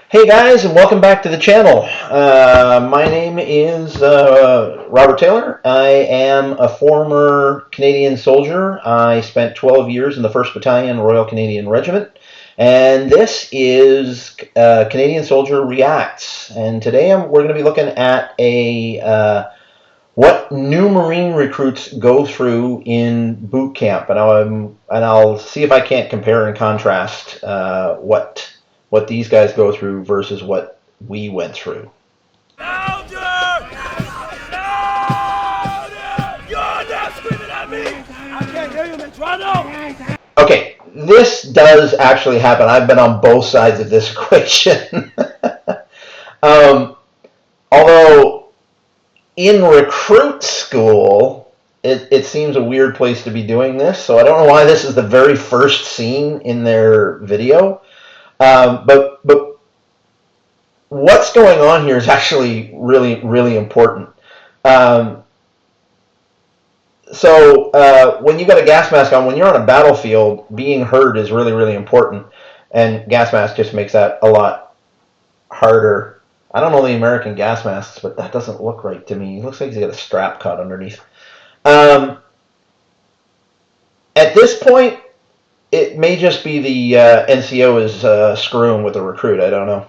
Hey guys, and welcome back to the channel. My name is Robert Taylor. I am a former Canadian soldier. I spent 12 years in the 1st Battalion, Royal Canadian Regiment. And this is Canadian Soldier Reacts. And today we're going to be looking at what new Marine recruits go through in boot camp. And I'll see if I can't compare and contrast what these guys go through versus what we went through. Louder! Louder! You're not screaming at me! I can't hear you, Metrano! Okay, this does actually happen. I've been on both sides of this equation. Although in recruit school, it seems a weird place to be doing this, so I don't know why this is the very first scene in their video. But what's going on here is actually really, really important. So when you got a gas mask on, when you're on a battlefield, being heard is really, really important. And gas mask just makes that a lot harder. I don't know the American gas masks, but that doesn't look right to me. It looks like he's got a strap cut underneath. At this point, it may just be the NCO is screwing with the recruit. I don't know.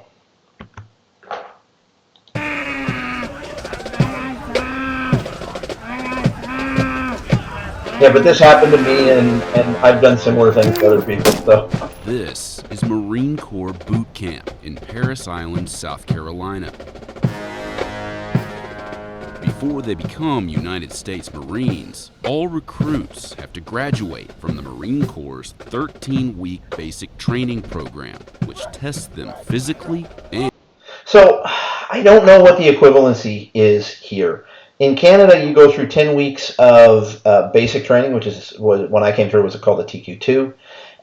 Yeah, but this happened to me, and I've done similar things to other people. So this is Marine Corps Boot Camp in Parris Island, South Carolina. Before they become United States Marines, all recruits have to graduate from the Marine Corps' 13-week basic training program, which tests them physically and... So, I don't know what the equivalency is here. In Canada, you go through 10 weeks of basic training, which is when I came through, was called the TQ2.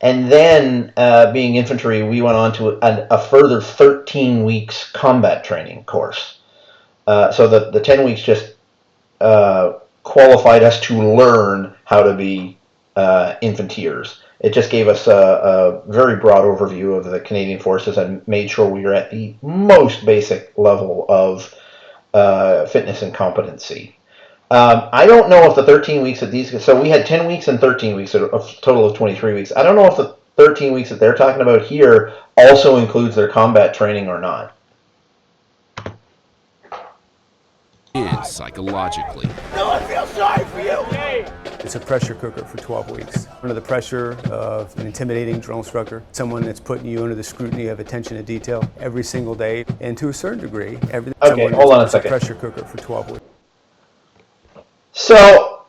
And then, being infantry, we went on to a further 13 weeks combat training course. So the 10 weeks just qualified us to learn how to be infanteers. It just gave us a very broad overview of the Canadian Forces and made sure we were at the most basic level of fitness and competency. I don't know if the 13 weeks that these... So we had 10 weeks and 13 weeks, so a total of 23 weeks. I don't know if the 13 weeks that they're talking about here also includes their combat training or not. And psychologically. No one feels sorry for you! It's a pressure cooker for 12 weeks. Under the pressure of an intimidating drill instructor, someone that's putting you under the scrutiny of attention to detail every single day, and to a certain degree, everything. Okay, hold on a second. Pressure cooker for 12 weeks. So,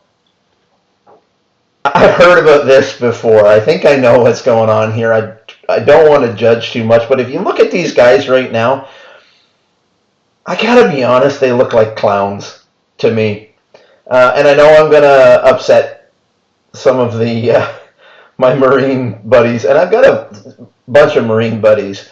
I've heard about this before. I think I know what's going on here. I don't want to judge too much, but if you look at these guys right now, I gotta be honest, they look like clowns to me. And I know I'm gonna upset some of the my Marine buddies, and I've got a bunch of Marine buddies.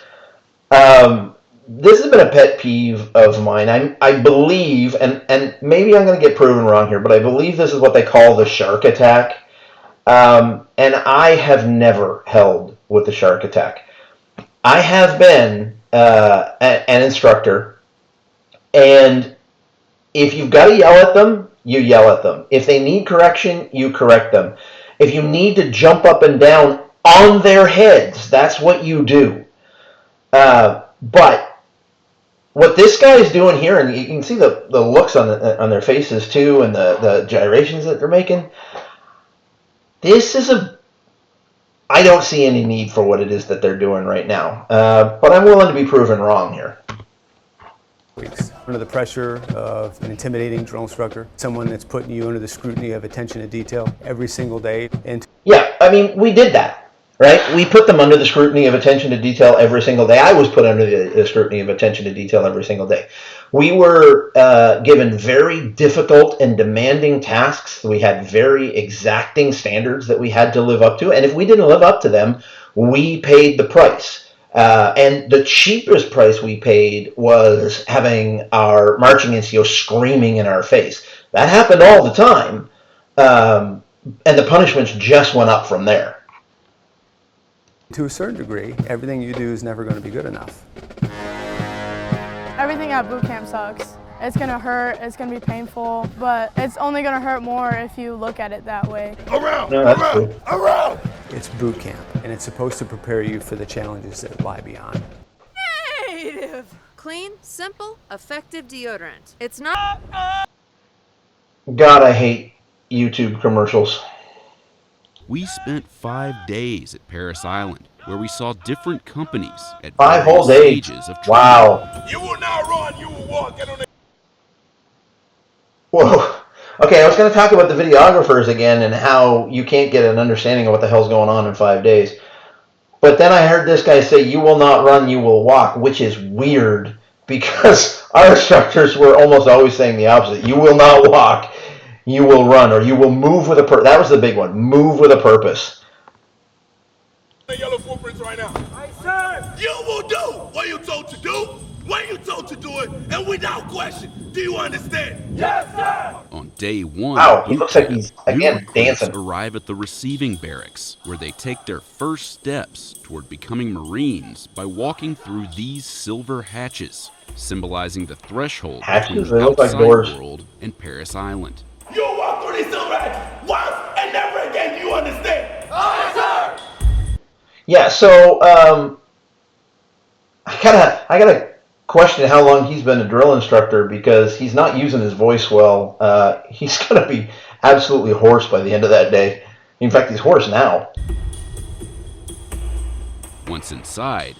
This has been a pet peeve of mine. I believe, and maybe I'm gonna get proven wrong here, but I believe this is what they call the shark attack. And I have never held with the shark attack. I have been an instructor. And if you've got to yell at them, you yell at them. If they need correction, you correct them. If you need to jump up and down on their heads, that's what you do. But what this guy is doing here, and you can see the looks on their faces too, and the gyrations that they're making. This is I don't see any need for what it is that they're doing right now. But I'm willing to be proven wrong here. Weeks. Under the pressure of an intimidating drill instructor, someone that's putting you under the scrutiny of attention to detail every single day. And yeah, I mean, we did that, right? We put them under the scrutiny of attention to detail every single day. I was put under the scrutiny of attention to detail every single day. We were given very difficult and demanding tasks. We had very exacting standards that we had to live up to. And if we didn't live up to them, we paid the price. And the cheapest price we paid was having our marching NCO screaming in our face. That happened all the time, and the punishments just went up from there. to a certain degree, everything you do is never going to be good enough. Everything at boot camp sucks. It's gonna hurt, it's gonna be painful, but it's only gonna hurt more if you look at it that way. No, that's true. It's boot camp, and it's supposed to prepare you for the challenges that lie beyond. Native! Clean, simple, effective deodorant. It's not. God, I hate YouTube commercials. We spent 5 days at Paris Island, where we saw different companies at 5 whole various days. stages of training. Wow. You will not run, you will walk. Get on the Whoa. Okay, I was going to talk about the videographers again and how you can't get an understanding of what the hell's going on in 5 days. But then I heard this guy say, you will not run, you will walk, which is weird because our instructors were almost always saying the opposite. You will not walk, you will run, or you will move with a purpose. That was the big one, move with a purpose. yellow footprints right now. Aye, sir. You will do what you told to do, when you told to do it, and without question. Do you understand? Yes, sir. On day 1, Wow, he looks like he's, new again, recruits dancing. arrive at the receiving barracks, where they take their first steps toward becoming Marines by walking through these silver hatches, symbolizing the threshold between Hatches? the They look like outside doors. world and Paris Island. You will walk through these silver hatches once and never again. Do you understand? Aye, sir. Yeah, so I gotta question how long he's been a drill instructor because he's not using his voice well. He's gonna be absolutely hoarse by the end of that day. In fact, he's hoarse now. Once inside,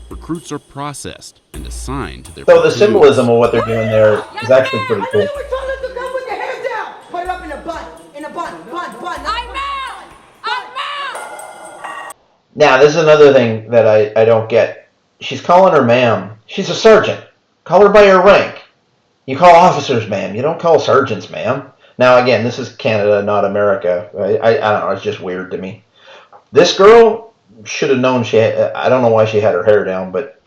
recruits are processed and assigned to their So the platoons. symbolism of what they're doing there is actually pretty cool. You were told us to come with your hands down. Put it up in a bun. I'm out! Now, this is another thing that I don't get. She's calling her ma'am. She's a sergeant. Call her by her rank. You call officers ma'am. You don't call sergeants ma'am. Now, again, this is Canada, not America. I don't know. It's just weird to me. This girl should have known she had, I don't know why she had her hair down, but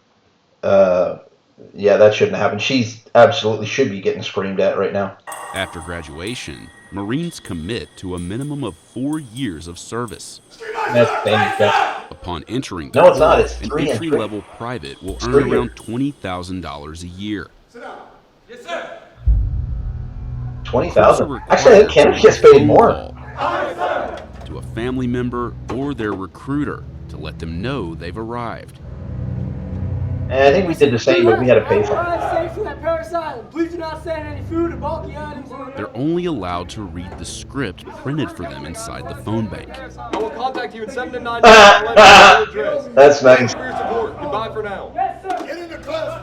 yeah, that shouldn't happen. She's absolutely should be getting screamed at right now. After graduation, Marines commit to a minimum of 4 years of service. That's Upon entering No, it's not. It's an 3 and 3. entry-level private will It's earn 3 around $20,000 a year. Yes, sir. 20,000. Actually, I think Canada gets paid more. To a family member or their recruiter to let them know they've arrived. And I think we did the same, but we had to pay for it. Arrive safely at Paris Island. Please do not send any food or bulky items. They're only allowed to read the script printed for them inside the phone bank. I will contact you in 7 to 9 days. That's nice. For your support. Goodbye for now. Get in the class.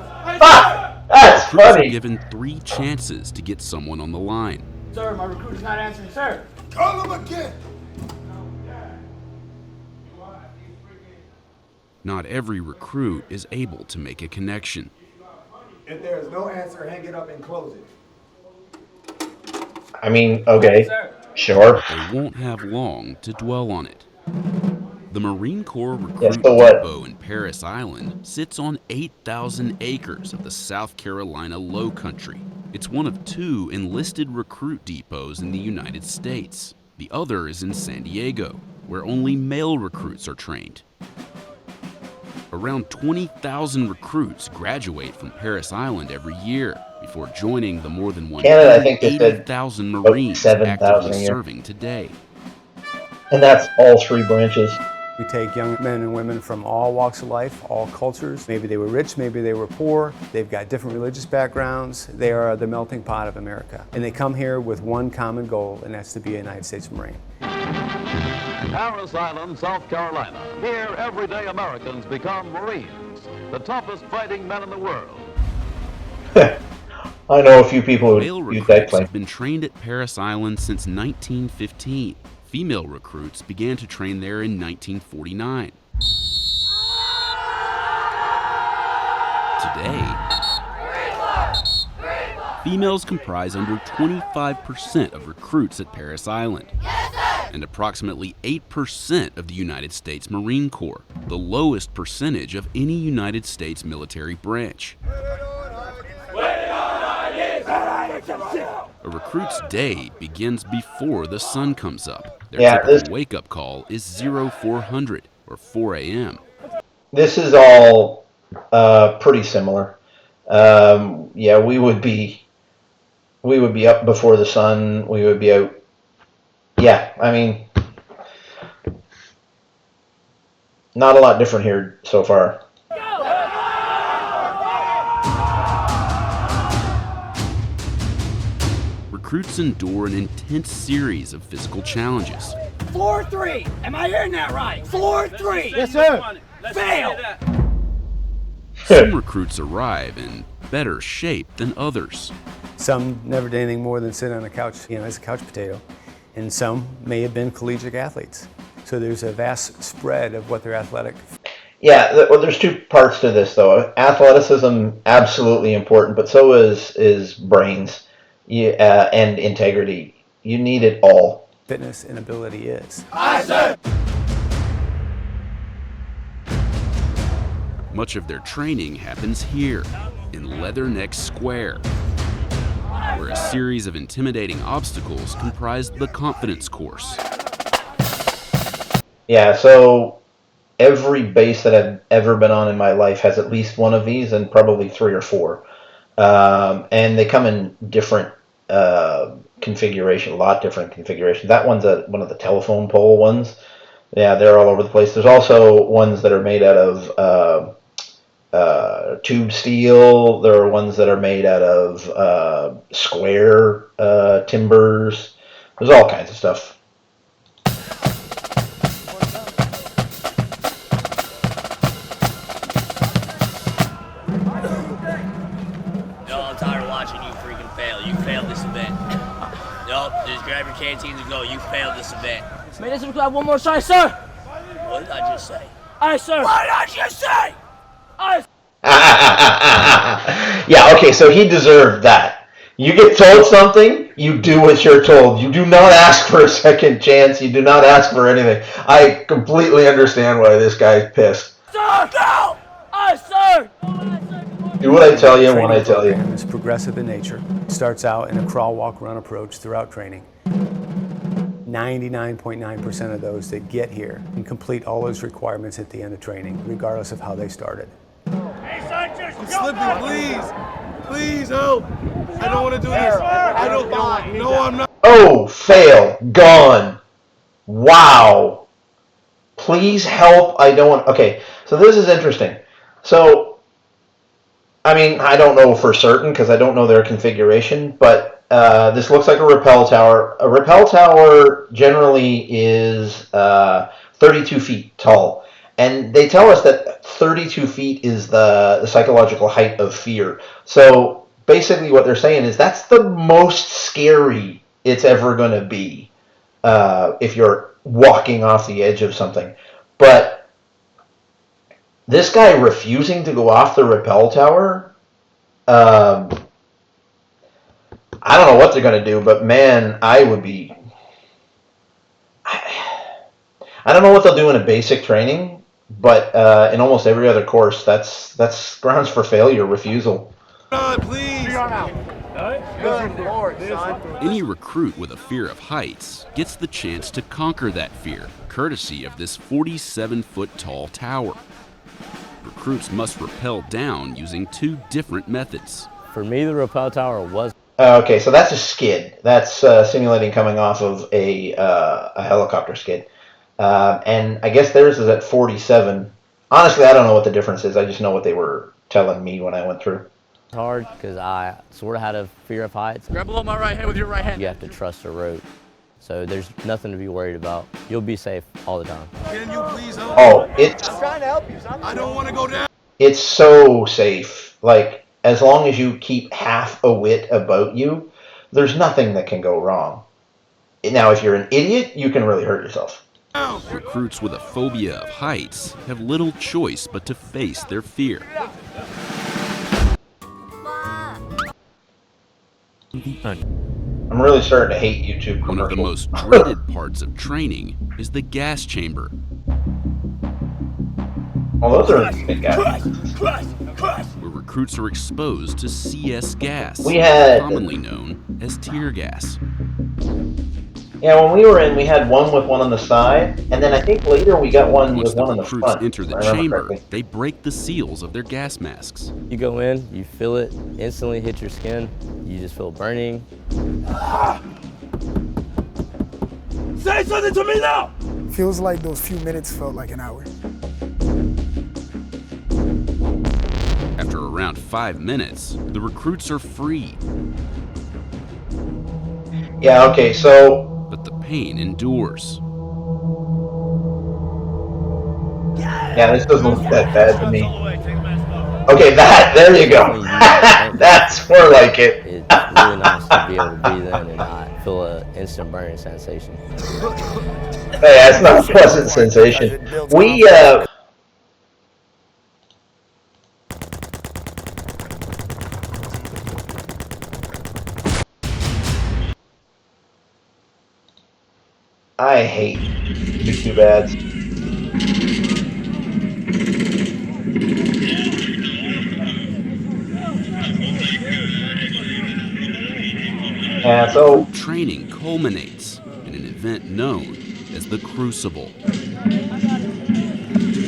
That's Recruits are funny. given 3 chances to get someone on the line. Sir, my recruit is not answering, sir. Call him again. Not every recruit is able to make a connection. If there is no answer, hang it up and close it. I mean, okay, sure. They won't have long to dwell on it. The Marine Corps Recruit so what? Depot in Paris Island sits on 8,000 acres of the South Carolina Low Country. It's one of 2 enlisted recruit depots in the United States. The other is in San Diego, where only male recruits are trained. Around 20,000 recruits graduate from Paris Island every year before joining the more than Canada, I think they said 180,000 Marines 7,000 actively a year. serving today. And that's all 3 branches. We take young men and women from all walks of life, all cultures. Maybe they were rich, maybe they were poor. They've got different religious backgrounds. They are the melting pot of America. And they come here with one common goal, and that's to be a United States Marine. Paris Island, South Carolina. Here, everyday Americans become Marines, the toughest fighting men in the world. I know a few people Male who use that recruits claim. have been trained at Paris Island since 1915. Female recruits began to train there in 1949. Today, females comprise under 25% of recruits at Paris Island, and approximately 8% of the United States Marine Corps, the lowest percentage of any United States military branch. A recruit's day begins before the sun comes up. Their typical wake-up call is 0400 or 4 a.m. This is all pretty similar. Yeah, we would be up before the sun. We would be out. Yeah, I mean, not a lot different here so far. Recruits endure an intense series of physical challenges. 4-3. Am I hearing that right? 4-3. Yes, sir. Fail. Some recruits arrive in better shape than others. Some never did anything more than sit on a couch, as a couch potato. And some may have been collegiate athletes. So there's a vast spread of what they're athletic. Yeah, well, there's two parts to this, though. Athleticism, absolutely important, but so is brains and integrity. You need it all. Fitness and ability is. Aye, sir. Much of their training happens here, in Leatherneck Square, where a series of intimidating obstacles comprise the confidence course. Yeah, so every base that I've ever been on in my life has at least one of these, and probably 3 or 4. And they come in different configuration, a lot different configuration. That one's one of the telephone pole ones. Yeah, they're all over the place. There's also ones that are made out of tube steel. There are ones that are made out of square timbers. There's all kinds of stuff. I'm tired of watching you freaking fail. You failed this event. Nope, just grab your canteens and go. You failed this event. May this have one more try, sir. What did I just say? Aye, sir. What did I just say? Aye. Yeah, okay, so he deserved that. You get told something, you do what you're told. You do not ask for a second chance. You do not ask for anything. I completely understand why this guy's pissed. Sir, go! Aye, sir. Do what I tell you when I tell you. It's progressive in nature. It starts out in a crawl, walk, run approach throughout training. 99.9% of those that get here and complete all those requirements at the end of training, regardless of how they started. I'm slipping, please. Please help. I don't want to do this. I don't. No, I'm not. Oh, fail. Gone. Wow. Please help. I don't want. Okay, so this is interesting. So, I mean, I don't know for certain because I don't know their configuration, but this looks like a rappel tower. A rappel tower generally is 32 feet tall. And they tell us that 32 feet is the psychological height of fear. So basically what they're saying is that's the most scary it's ever going to be if you're walking off the edge of something. But this guy refusing to go off the rappel tower, I don't know what they're going to do, but man, I would be... I don't know what they'll do in a basic training, but in almost every other course, that's grounds for failure, refusal. Please. Any recruit with a fear of heights gets the chance to conquer that fear, courtesy of this 47-foot tall tower. Recruits must rappel down using 2 different methods. For me, the Repel Tower was... Okay, so that's a skid. That's simulating coming off of a helicopter skid. And I guess theirs is at 47. Honestly, I don't know what the difference is. I just know what they were telling me when I went through. It's hard because I sort of had a fear of heights. Grab below my right hand with your right hand. You have to trust the rope. So there's nothing to be worried about. You'll be safe all the time. Can you please help? Oh, it's... I'm trying to help you, son. I don't want to go down. It's so safe. Like, as long as you keep half a wit about you, there's nothing that can go wrong. Now, if you're an idiot, you can really hurt yourself. Recruits with a phobia of heights have little choice but to face their fear. I'm really starting to hate YouTube commercials. One of the most dreaded parts of training is the gas chamber. Well, those are big guys. Where recruits are exposed to CS gas, We had... commonly known as tear gas. Yeah, when we were in, we had one with one on the side, and then I think later we got one Once with the one on the recruits front. enter the if I remember chamber, correctly. they break the seals of their gas masks. You go in, you feel it, instantly hit your skin. You just feel burning. Say something to me now! Feels like those few minutes felt like an hour. After around 5 minutes, the recruits are free. Yeah, okay, so... But the pain endures. Yeah, this doesn't look that bad to me. Okay, there you go. That's more like it. It's really nice to be able to breathe in and not feel an instant burning sensation. Hey, that's not a pleasant sensation. We, I hate YouTube ads. Yeah, so Recruit training culminates in an event known as the Crucible.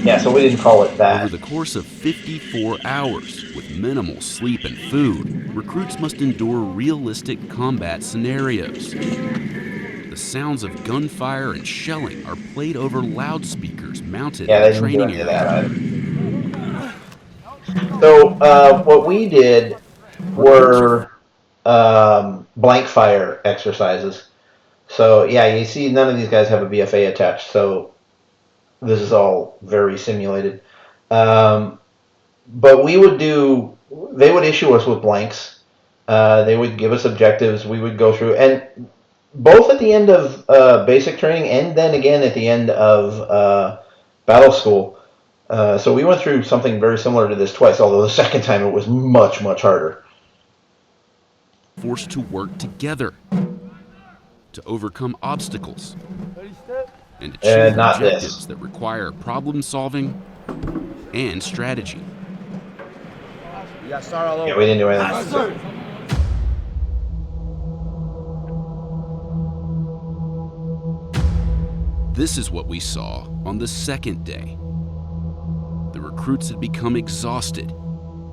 Yeah, so we didn't call it that. Over the course of 54 hours, with minimal sleep and food, recruits must endure realistic combat scenarios. The sounds of gunfire and shelling are played over loudspeakers mounted in the training area. So what we did were blank fire exercises. So yeah, you see none of these guys have a BFA attached, so this is all very simulated. But we would they would issue us with blanks. They would give us objectives. We would go through, and both at the end of basic training and then again at the end of battle school. So we went through something very similar to this twice, although the second time it was much, much harder. Forced to work together to overcome obstacles and achieve objectives that require problem solving and strategy. You gotta start all over. Yeah, we didn't do anything. This is what we saw on the second day. The recruits had become exhausted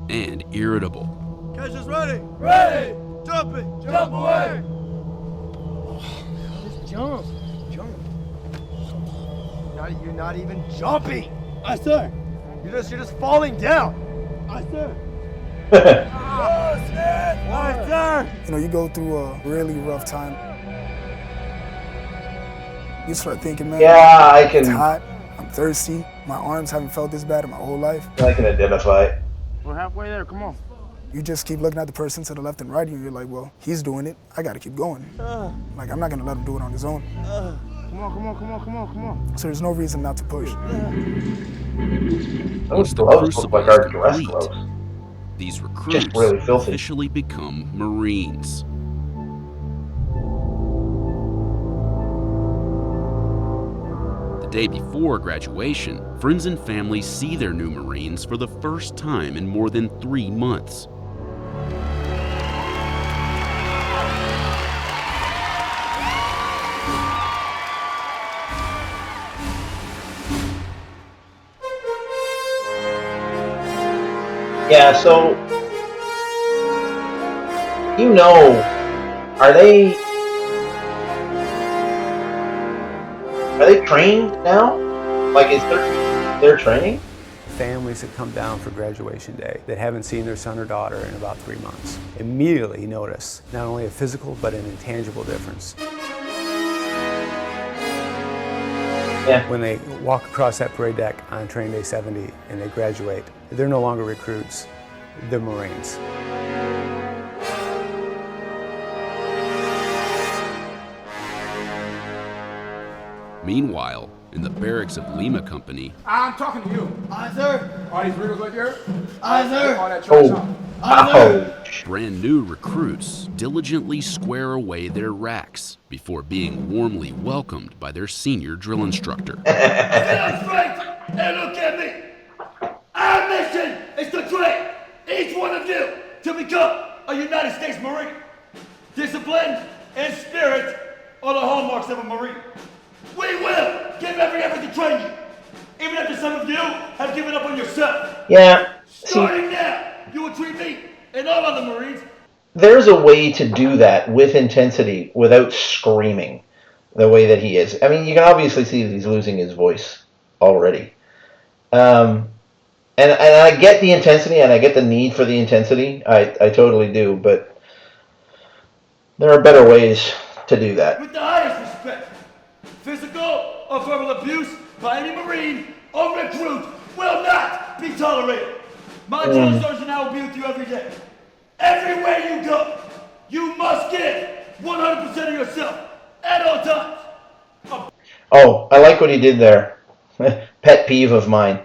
and irritable. Catch us ready! Ready! Jump it! Jump away! Just jump. Jump. You're not even jumping. Aye, sir. You're just falling down. Aye, sir. Aye, sir. You know, you go through a really rough time. You start thinking, man, yeah, I can. It's hot. I'm thirsty. My arms haven't felt this bad in my whole life. I can identify. We're halfway there. Come on. You just keep looking at the person to the left and right, and you're like, well, he's doing it. I got to keep going. Like, I'm not going to let him do it on his own. Come on, come on, come on, come on, come on. So there's no reason not to push. Once the Crucible is complete, these recruits officially become Marines. The day before graduation, friends and family see their new Marines for the first time in more than 3 months. Yeah, so you know, are they trained now? Like, is their training? Families that come down for graduation day that haven't seen their son or daughter in about 3 months immediately notice not only a physical but an intangible difference. Yeah. When they walk across that parade deck on training day 70 and they graduate, they're no longer recruits, they're Marines. Meanwhile, in the barracks of Lima Company, I'm talking to you. Aye, sir. All these riggers right there? Aye, sir. All that trash out. Aye, sir. brand new recruits diligently square away their racks before being warmly welcomed by their senior drill instructor. Stand straight and look at me. Our mission is to train each one of you to become a United States Marine. Discipline and spirit are the hallmarks of a Marine. We will give every effort to train you, even after some of you have given up on yourself. Yeah. Starting now, you will treat me and all other Marines. There's a way to do that with intensity without screaming the way that he is. I mean, you can obviously see that he's losing his voice already. And I get the intensity and I get the need for the intensity. I totally do, but there are better ways to do that. With the highest respect, physical or verbal abuse by any Marine or recruit will not be tolerated. My drill sergeant and I will be with you every day. Everywhere you go, you must give 100% of yourself at all times. Oh, I like what he did there. Pet peeve of mine.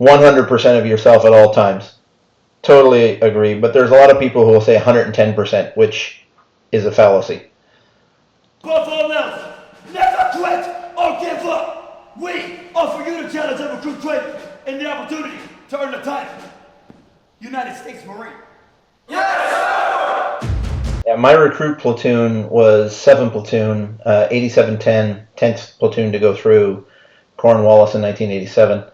100% of yourself at all times. Totally agree, but there's a lot of people who will say 110%, which is a fallacy. Above all else, never quit or give up. We offer you the challenge of recruit training and the opportunity to earn the title United States Marine. Yes, sir! Yeah, my recruit platoon was 7 platoon, 8710, 10th platoon to go through Cornwallis in 1987.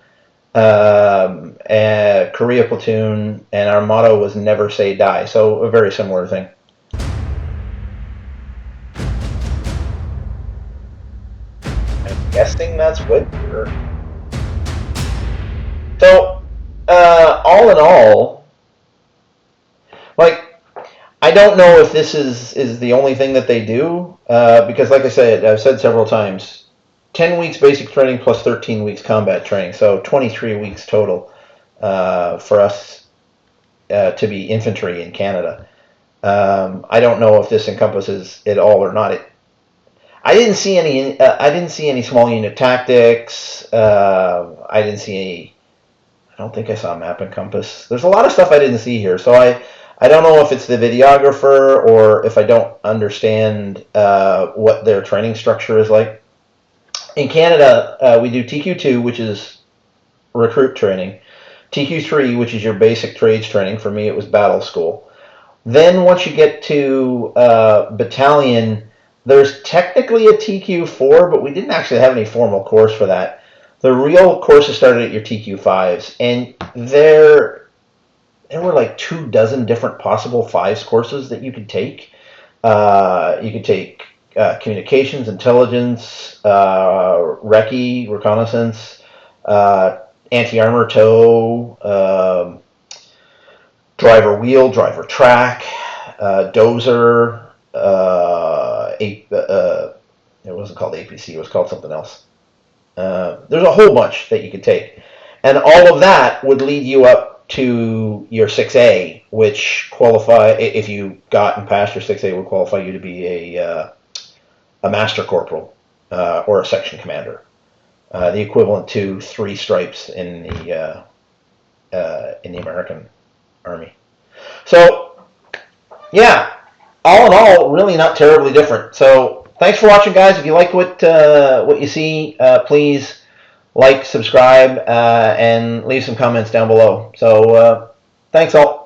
Korea platoon, and our motto was never say die, so a very similar thing. I'm guessing that's Whittier. So, all in all, like, I don't know if this is the only thing that they do, because like I said, I've said several times, 10 weeks basic training plus 13 weeks combat training, so 23 weeks total for us to be infantry in Canada. I don't know if this encompasses it all or not. I didn't see any small unit tactics. I didn't see any. I don't think I saw map and compass. There's a lot of stuff I didn't see here, so I don't know if it's the videographer or if I don't understand what their training structure is like. In Canada, we do TQ2, which is recruit training, TQ3, which is your basic trades training. For me, it was battle school. Then once you get to battalion, there's technically a TQ4, but we didn't actually have any formal course for that. The real courses started at your TQ5s, and there were like 24 different possible 5s courses that you could take. You could take communications, intelligence, recce, reconnaissance, anti-armor tow, driver wheel, driver track, dozer, it wasn't called APC, it was called something else. There's a whole bunch that you could take. And all of that would lead you up to your 6A, which qualify, if you got and passed your 6A, would qualify you to be a master corporal or a section commander, the equivalent to 3 stripes in the American Army. So, yeah, all in all, really not terribly different. So, thanks for watching, guys. If you like what you see, please like, subscribe, and leave some comments down below. So, thanks all.